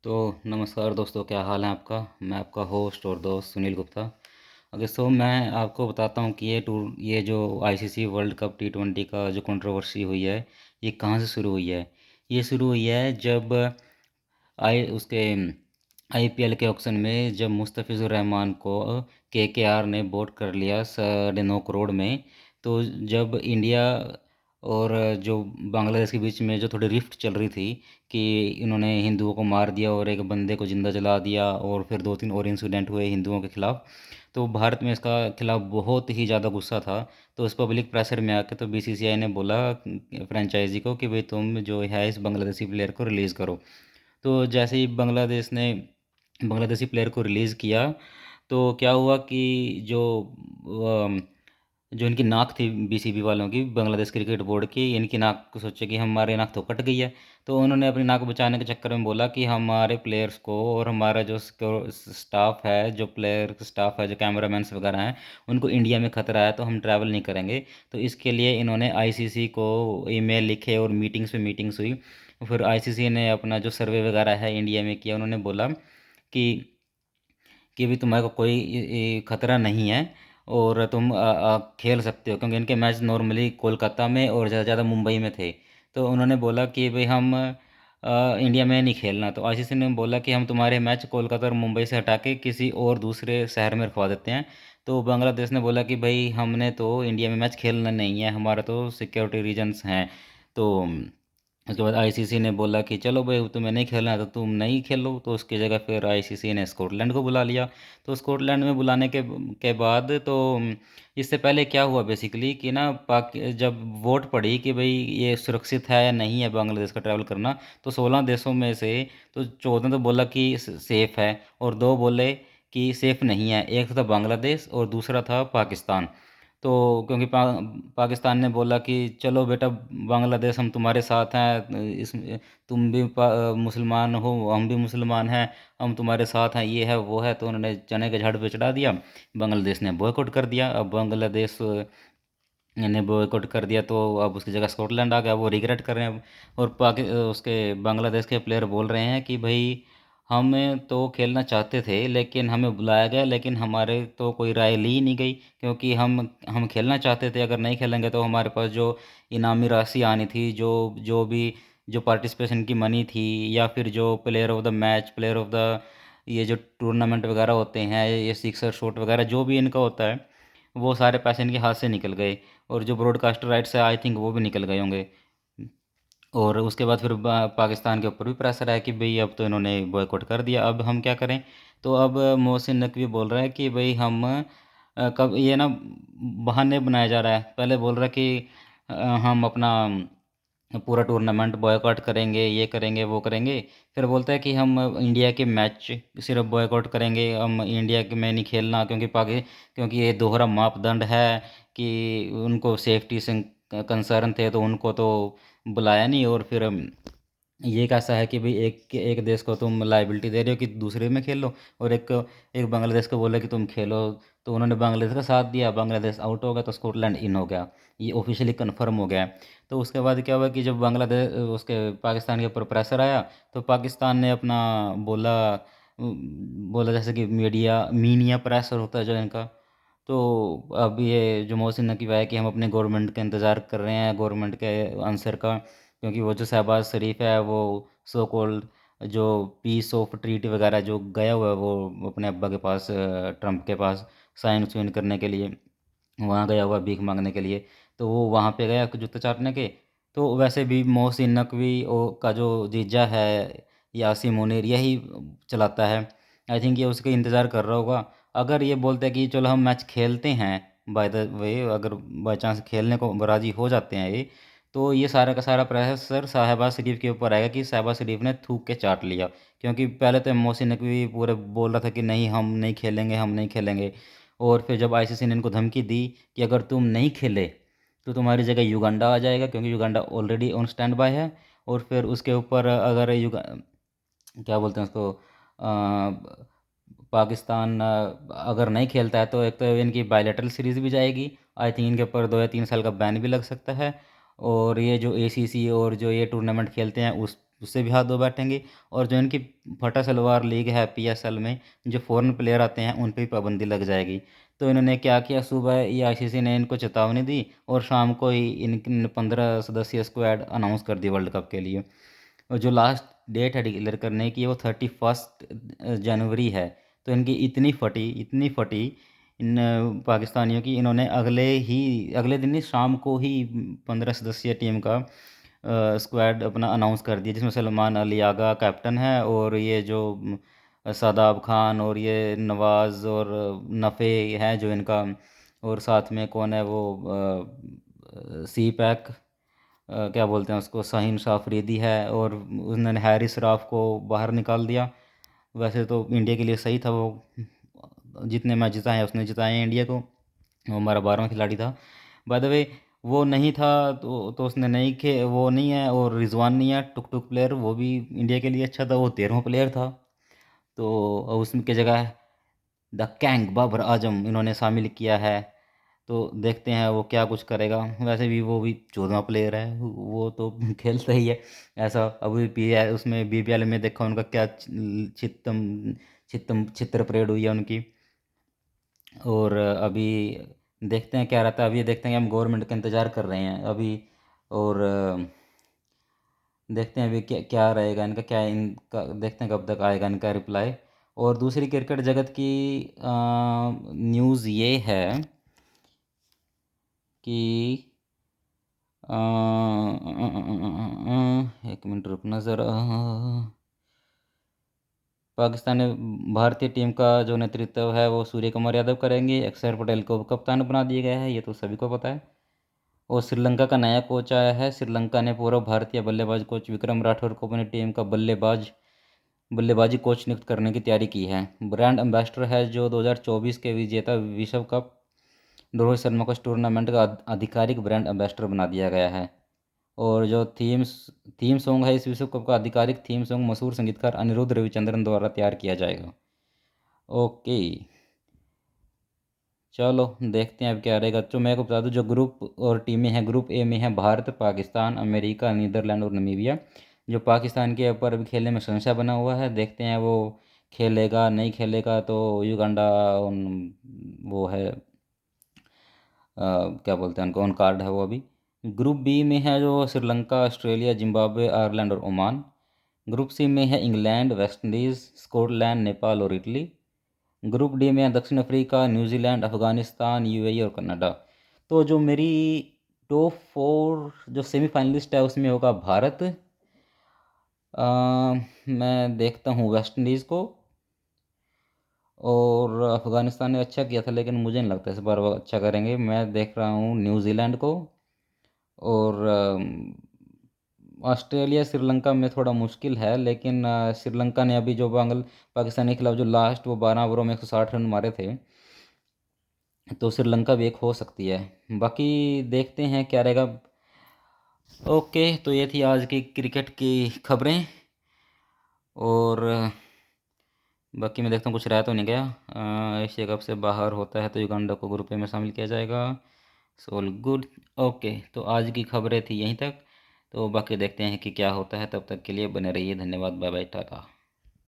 तो नमस्कार दोस्तों, क्या हाल है आपका। मैं आपका होस्ट और दोस्त सुनील गुप्ता। मैं आपको बताता हूँ कि ये जो आईसीसी वर्ल्ड कप टी20 का जो कंट्रोवर्सी हुई है, ये कहाँ से शुरू हुई है। ये शुरू हुई है जब आई उसके आईपीएल के ऑक्शन में, जब मुस्तफिज़ुर रहमान को केकेआर ने बोट कर लिया 9.5 करोड़ में। तो जब इंडिया और जो बांग्लादेश के बीच में जो थोड़ी रिफ्ट चल रही थी कि इन्होंने हिंदुओं को मार दिया और एक बंदे को जिंदा जला दिया, और फिर दो तीन और इंसिडेंट हुए हिंदुओं के खिलाफ। तो भारत में इसका खिलाफ बहुत ही ज़्यादा गुस्सा था। तो उस पब्लिक प्रेशर में आके तो बीसीसीआई ने बोला फ्रेंचाइजी को कि भाई तुम जो है इस बांग्लादेशी प्लेयर को रिलीज़ करो। तो जैसे ही बांग्लादेश ने बांग्लादेशी प्लेयर को रिलीज़ किया, तो क्या हुआ कि जो जो इनकी नाक थी बीसीबी वालों की, बांग्लादेश क्रिकेट बोर्ड की, इनकी नाक को सोचे कि हमारी नाक तो कट गई है। तो उन्होंने अपनी नाक बचाने के चक्कर में बोला कि हमारे प्लेयर्स को और हमारा जो स्टाफ है, जो प्लेयर स्टाफ है, जो कैमरामैन वगैरह हैं, उनको इंडिया में खतरा है, तो हम ट्रैवल नहीं करेंगे। तो इसके लिए इन्होंने आईसीसी को ईमेल लिखे और मीटिंग्स पे मीटिंग्स हुई। फिर आईसीसी ने अपना जो सर्वे वगैरह है इंडिया में किया। उन्होंने बोला कि भी तुम्हारे को कोई खतरा नहीं है, और तुम खेल सकते हो, क्योंकि इनके मैच नॉर्मली कोलकाता में और ज़्यादा ज़्यादा मुंबई में थे। तो उन्होंने बोला कि भाई हम इंडिया में नहीं खेलना। तो आईसीसी ने बोला कि हम तुम्हारे मैच कोलकाता और मुंबई से हटा के किसी और दूसरे शहर में रखवा देते हैं। तो बांग्लादेश ने बोला कि भाई हमने तो इंडिया में मैच खेलना नहीं है, हमारा तो सिक्योरिटी रीजंस हैं। तो उसके बाद आईसीसी ने बोला कि चलो भाई तुम्हें नहीं खेलना है तो तुम नहीं खेलो। तो उसकी जगह फिर आईसीसी ने स्कॉटलैंड को बुला लिया। तो स्कॉटलैंड में बुलाने के बाद तो इससे पहले क्या हुआ बेसिकली कि ना, पाक जब वोट पड़ी कि भाई ये सुरक्षित है या नहीं है बांग्लादेश का ट्रैवल करना, तो 16 देशों में से तो 14 तो बोला कि सेफ़ है, और दो बोले कि सेफ़ नहीं है। एक था बांग्लादेश और दूसरा था पाकिस्तान। तो क्योंकि पाकिस्तान ने बोला कि चलो बेटा बांग्लादेश, हम तुम्हारे साथ हैं, इस तुम भी मुसलमान हो, हम भी मुसलमान हैं, हम तुम्हारे साथ हैं, ये है वो है। तो उन्होंने चने के झाड़ पे चढ़ा दिया। बांग्लादेश ने बॉयकॉट कर दिया। अब बांग्लादेश ने बॉयकॉट कर दिया, तो अब उसकी जगह स्कॉटलैंड आ गया, वो रिग्रेट कर रहे हैं अब। और उसके बांग्लादेश के प्लेयर बोल रहे हैं कि भाई हमें तो खेलना चाहते थे, लेकिन हमें बुलाया गया, लेकिन हमारे तो कोई राय ली नहीं गई, क्योंकि हम खेलना चाहते थे। अगर नहीं खेलेंगे तो हमारे पास जो इनामी राशि आनी थी, जो पार्टिसिपेशन की मनी थी, या फिर जो player of the match, player of the, ये जो टूर्नामेंट वगैरह होते हैं, ये सिक्सर शॉट वगैरह जो भी इनका होता है, वो सारे पैसे इनके हाथ से निकल गए। और जो ब्रॉडकास्टर राइट्स है, आई थिंक वो भी निकल गए होंगे। और उसके बाद फिर पाकिस्तान के ऊपर भी प्रेशर आया कि भाई अब तो इन्होंने बॉयकॉट कर दिया, अब हम क्या करें। तो अब मोहसिन नकवी बोल रहा है कि भाई हम कब ये ना बहाने बनाया जा रहा है। पहले बोल रहा है कि हम अपना पूरा टूर्नामेंट बॉयकॉट करेंगे, ये करेंगे वो करेंगे। फिर बोलता है कि हम इंडिया के मैच सिर्फ बॉयकॉट करेंगे, हम इंडिया के में नहीं खेलना, क्योंकि ये दोहरा मापदंड है कि उनको सेफ्टी से कंसर्न थे, तो उनको तो बुलाया नहीं। और फिर ये कैसा है कि भाई एक एक देश को तुम लाइबिलिटी दे रहे हो कि दूसरे में खेलो, और एक एक बांग्लादेश को बोला कि तुम खेलो। तो उन्होंने बांग्लादेश का साथ दिया, बांग्लादेश आउट हो गया, तो स्कॉटलैंड इन हो गया। ये ऑफिशियली कंफर्म हो गया है। तो उसके बाद क्या हुआ कि जब बांग्लादेश उसके पाकिस्तान के ऊपर प्रेशर आया, तो पाकिस्तान ने अपना बोला बोला जैसे कि मीडिया प्रेशर होता है जो इनका। तो अब ये जो मोहसिन नकीब है कि हम अपने गवर्नमेंट का इंतज़ार कर रहे हैं, गवर्नमेंट के आंसर का, क्योंकि वो जो शहबाज शरीफ है, वो सो कॉल्ड जो पीस ऑफ ट्रीटी वगैरह जो गया हुआ है, वो अपने अब्बा के पास, ट्रम्प के पास साइन सुइन करने के लिए वहाँ गया हुआ, भीख मांगने के लिए। तो वो वहाँ पे गया जूते चाटने के। तो वैसे भी मोहसिन नकवी का जो जीजा है, यासीन मुनीर, यही चलाता है। आई थिंक ये उसका इंतज़ार कर रहा होगा। अगर ये बोलते हैं कि चलो हम मैच खेलते हैं, बाय द वे अगर बाई चांस खेलने को राज़ी हो जाते हैं ये, तो ये सारा का सारा प्रेशर शहबाज शरीफ के ऊपर आएगा कि शहबाज शरीफ ने थूक के चाट लिया। क्योंकि पहले तो मोहसिन नकवी पूरे बोल रहा था कि नहीं हम नहीं खेलेंगे, हम नहीं खेलेंगे। और फिर जब आईसीसी ने इनको धमकी दी कि अगर तुम नहीं खेले तो तुम्हारी जगह युगांडा आ जाएगा, क्योंकि Uganda already on stand by है। और फिर उसके ऊपर अगर क्या बोलते हैं उसको, पाकिस्तान अगर नहीं खेलता है, तो एक तो इनकी बायलैटरल सीरीज़ भी जाएगी। आई थिंक इनके ऊपर 2 या 3 साल का बैन भी लग सकता है। और ये जो एसीसी और जो ये टूर्नामेंट खेलते हैं, उससे भी हाथ धो बैठेंगे। और जो इनकी फटा सलवार लीग है PSL में, जो फ़ॉरेन प्लेयर आते हैं उन पे भी पाबंदी लग जाएगी। तो इन्होंने क्या किया, सुबह ही ICC ने इनको चेतावनी दी और शाम को ही इन 15 सदस्यीय स्क्वाड अनाउंस कर दी वर्ल्ड कप के लिए। और जो लास्ट डेट है डिक्लेयर करने की, वो 31 जनवरी है। तो इनकी इतनी फटी इन पाकिस्तानियों की, इन्होंने अगले दिन ही शाम को ही 15 सदस्यीय टीम का स्क्वाड अपना अनाउंस कर दिया, जिसमें सलमान अली आगा कैप्टन है, और ये जो शादाब खान और ये नवाज़ और नफ़े हैं जो इनका, और साथ में कौन है वो सी पैक, क्या बोलते हैं उसको, शाहीन शाह अफरीदी है, और उन्होंने हैरिस राफ को बाहर निकाल दिया। वैसे तो इंडिया के लिए सही था, वो जितने मैच जिताए उसने जिताए हैं इंडिया को। वो हमारा 12वां खिलाड़ी था बाय द वे। वो नहीं था तो उसने नहीं खे वो नहीं है, और रिजवान नहीं है टुक टुक प्लेयर, वो भी इंडिया के लिए अच्छा था, वो 13वां प्लेयर था। तो उसकी जगह द कैंग बाबर आजम इन्होंने शामिल किया है। तो देखते हैं वो क्या कुछ करेगा। वैसे भी वो भी 14वां प्लेयर है, वो तो खेलता ही है ऐसा। अभी उसमें BPL में देखा उनका क्या चित्तर परेड हुई है उनकी। और अभी देखते हैं क्या रहता है। अभी देखते हैं कि हम गवर्नमेंट का इंतज़ार कर रहे हैं अभी। और देखते हैं अभी क्या क्या रहेगा इनका, क्या इनका देखते हैं कब तक आएगा इनका रिप्लाई। और दूसरी क्रिकेट जगत की न्यूज़ ये है कि एक मिनट रुकना ज़रा। पाकिस्तानी भारतीय टीम का जो नेतृत्व है वो सूर्य कुमार यादव करेंगे। अक्षर पटेल को कप्तान बना दिया गया है, ये तो सभी को पता है। और श्रीलंका का नया कोच आया है। श्रीलंका ने पूर्व भारतीय बल्लेबाज कोच विक्रम राठौर को अपनी टीम का बल्लेबाजी कोच नियुक्त करने की तैयारी की है। ब्रांड एम्बेसडर है जो 2024 के विजेता विश्व कप रोहित शर्मा को इस टूर्नामेंट का आधिकारिक ब्रांड एम्बेसडर बना दिया गया है। और जो थीम सॉन्ग है इस विश्व कप का आधिकारिक थीम सॉन्ग मशहूर संगीतकार अनिरुद्ध रविचंद्रन द्वारा तैयार किया जाएगा। ओके, चलो देखते हैं अब क्या रहेगा। तो मैं को बता दूं जो ग्रुप और टीमें हैं, ग्रुप ए में है भारत, पाकिस्तान, अमेरिका, नीदरलैंड और नमीबिया। जो पाकिस्तान के ऊपर अभी खेलने में संशय बना हुआ है, देखते हैं वो खेलेगा नहीं खेलेगा। तो युगांडा वो है, क्या बोलते हैं उनको, ऑन कार्ड है वो अभी। ग्रुप बी में है जो श्रीलंका, ऑस्ट्रेलिया, जिम्बाब्वे, आयरलैंड और ओमान। ग्रुप सी में है England, West Indies, Scotland, Nepal और इटली। ग्रुप डी में है दक्षिण अफ्रीका, न्यूजीलैंड, अफगानिस्तान, UAE और कनाडा। तो जो मेरी टॉप 4 जो सेमीफाइनलिस्ट है उसमें होगा भारत, मैं देखता हूँ वेस्ट इंडीज़ को, और अफ़गानिस्तान ने अच्छा किया था लेकिन मुझे नहीं लगता इस बार वो अच्छा करेंगे। मैं देख रहा हूँ न्यूजीलैंड को। और ऑस्ट्रेलिया श्रीलंका में थोड़ा मुश्किल है, लेकिन श्रीलंका ने अभी जो पाकिस्तान के खिलाफ जो लास्ट वो 12 ओवरों में 160 रन मारे थे, तो श्रीलंका भी एक हो सकती है। बाकी देखते हैं क्या रहेगा। ओके, तो ये थी आज की क्रिकेट की खबरें। और बाकी मैं देखता हूँ कुछ रह तो नहीं गया। एशिया कप से बाहर होता है तो युगांडा को ग्रुप ए में शामिल किया जाएगा। Soul good. ओके, तो आज की खबरें थी यहीं तक। तो बाकी देखते हैं कि क्या होता है, तब तक के लिए बने रहिए। धन्यवाद, बाय बाय, टाटा।